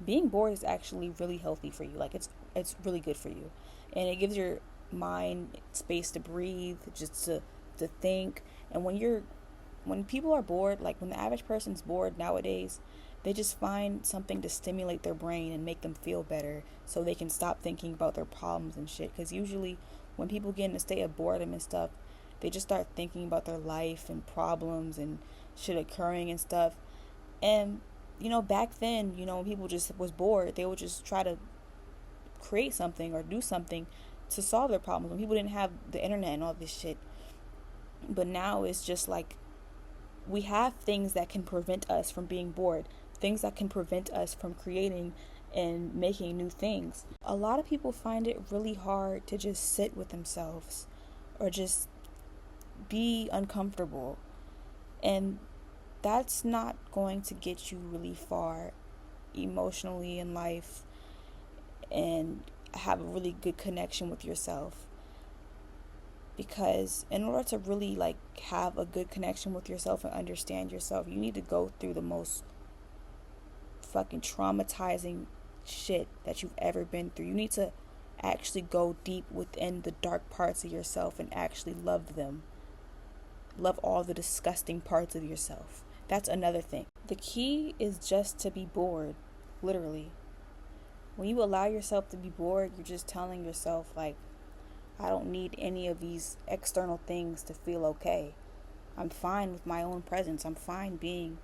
being bored is actually really healthy for you. Like it's really good for you, and it gives your mind space to breathe, just to think. And when people are bored, like when the average person's bored nowadays, they just find something to stimulate their brain and make them feel better so they can stop thinking about their problems and shit. Because usually when people get in a state of boredom and stuff, they just start thinking about their life and problems and shit occurring and stuff. And back then, when people just was bored, they would just try to create something or do something to solve their problems when people didn't have the internet and all this shit. But now it's just like we have things that can prevent us from being bored, things that can prevent us from creating and making new things. A lot of people find it really hard to just sit with themselves or just be uncomfortable. And that's not going to get you really far emotionally in life and have a really good connection with yourself. Because in order to really have a good connection with yourself and understand yourself, you need to go through the most fucking traumatizing shit that you've ever been through. You need to actually go deep within the dark parts of yourself and actually love them. Love all the disgusting parts of yourself. That's another thing. The key is just to be bored, literally. When you allow yourself to be bored, you're just telling yourself, I don't need any of these external things to feel okay. I'm fine with my own presence. I'm fine being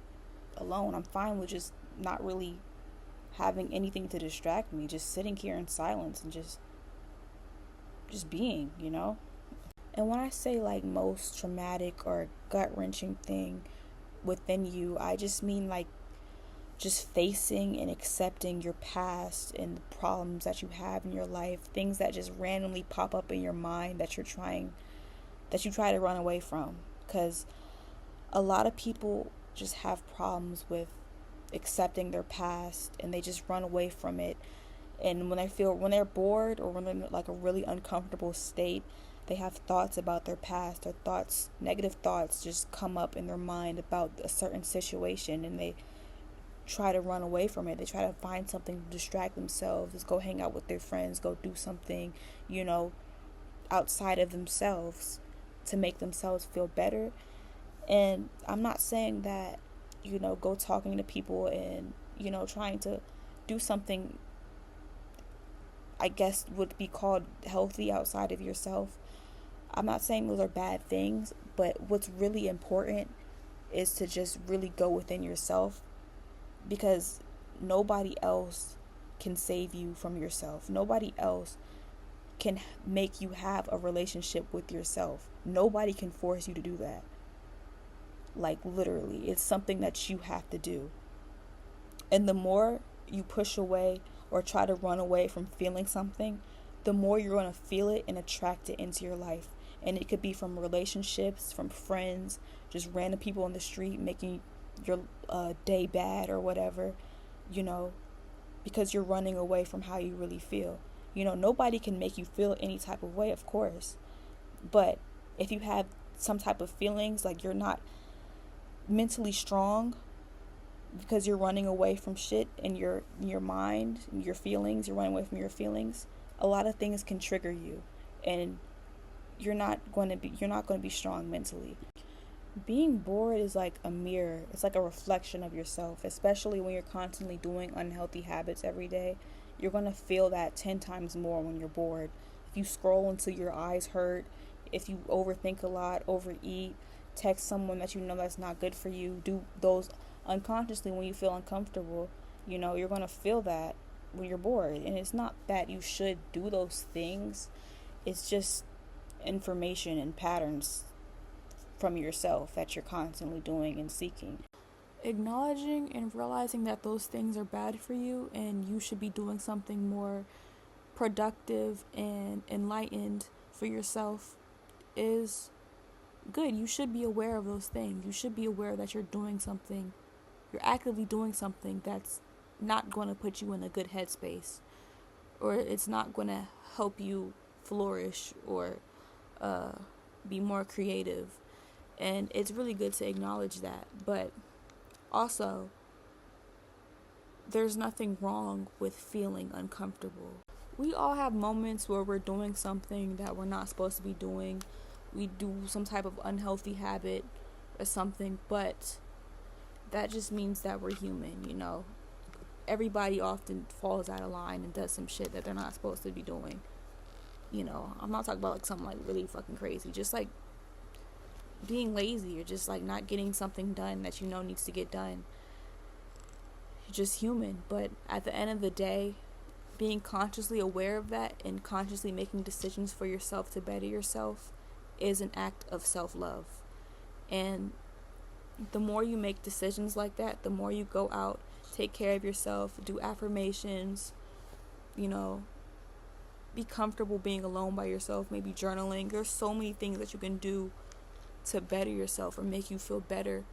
alone. I'm fine with just not really having anything to distract me. Just sitting here in silence and just being, And when I say most traumatic or gut-wrenching thing within you, I just mean just facing and accepting your past and the problems that you have in your life, things that just randomly pop up in your mind that you try to run away from. Because a lot of people just have problems with accepting their past and they just run away from it. And when they're bored or when they're in a really uncomfortable state, they have thoughts about their past, or negative thoughts just come up in their mind about a certain situation, and they try to run away from it. They try to find something to distract themselves, just go hang out with their friends, go do something, outside of themselves to make themselves feel better. And I'm not saying that, go talking to people and, trying to do something I guess would be called healthy outside of yourself. I'm not saying those are bad things, but what's really important is to just really go within yourself, because nobody else can save you from yourself. Nobody else can make you have a relationship with yourself. Nobody can force you to do that. Literally, it's something that you have to do. And the more you push away or try to run away from feeling something, the more you're going to feel it and attract it into your life. And it could be from relationships, from friends, just random people on the street making your day bad or whatever, because you're running away from how you really feel. Nobody can make you feel any type of way, of course. But if you have some type of feelings, you're not mentally strong because you're running away from shit in your mind, your feelings, you're running away from your feelings, a lot of things can trigger you, and you're not going to be strong mentally. Being bored is like a mirror. It's like a reflection of yourself, especially when you're constantly doing unhealthy habits every day. You're going to feel that 10 times more when you're bored. If you scroll until your eyes hurt, if you overthink a lot, overeat, text someone that you know that's not good for you, do those unconsciously when you feel uncomfortable, you're going to feel that when you're bored. And it's not that you should do those things. It's just information and patterns from yourself that you're constantly doing and seeking. Acknowledging and realizing that those things are bad for you and you should be doing something more productive and enlightened for yourself is good. You should be aware of those things. You should be aware that you're actively doing something that's not going to put you in a good headspace, or it's not going to help you flourish or be more creative. And it's really good to acknowledge that. But also, there's nothing wrong with feeling uncomfortable. We all have moments where we're doing something that we're not supposed to be doing. We do some type of unhealthy habit or something, but that just means that we're human, you know. Everybody often falls out of line and does some shit that they're not supposed to be doing. You know, I'm not talking about like something like really fucking crazy. Just like being lazy or just like not getting something done that you know needs to get done. You're just human. But at the end of the day, being consciously aware of that and consciously making decisions for yourself to better yourself is an act of self-love. And the more you make decisions like that, the more you go out, take care of yourself, do affirmations, you know, be comfortable being alone by yourself, maybe journaling. There's so many things that you can do to better yourself or make you feel better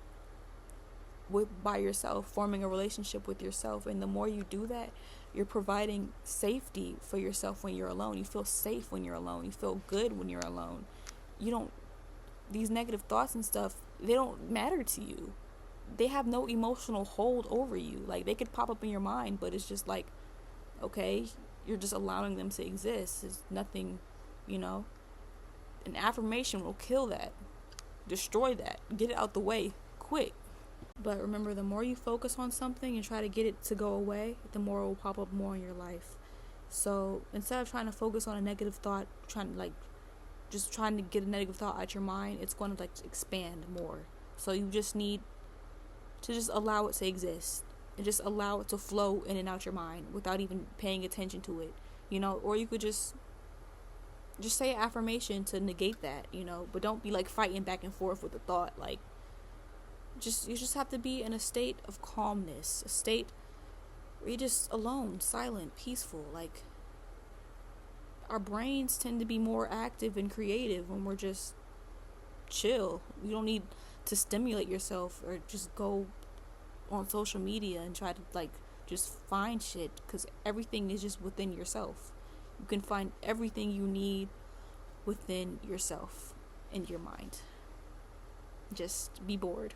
by yourself, forming a relationship with yourself. And the more you do that, you're providing safety for yourself when you're alone. You feel safe when you're alone. You feel good when you're alone. These negative thoughts and stuff, they don't matter to you. They have no emotional hold over you. Like, they could pop up in your mind, but it's just like, okay, you're just allowing them to exist. It's nothing, you know. An affirmation will kill that, destroy that, get it out the way quick. But remember, the more you focus on something and try to get it to go away, the more it will pop up more in your life. So instead of trying to focus on a negative thought, trying to get a negative thought out your mind, it's going to like expand more. So you just need to just allow it to exist and just allow it to flow in and out your mind without even paying attention to it, you know. Or you could just say an affirmation to negate that, you know. But don't be like fighting back and forth with the thought. Like, you just have to be in a state of calmness, a state where you're just alone, silent, peaceful. Like, our brains tend to be more active and creative when we're just chill. You don't need to stimulate yourself or just go on social media and try to like just find shit, because everything is just within yourself. You can find everything you need within yourself and your mind. Just be bored.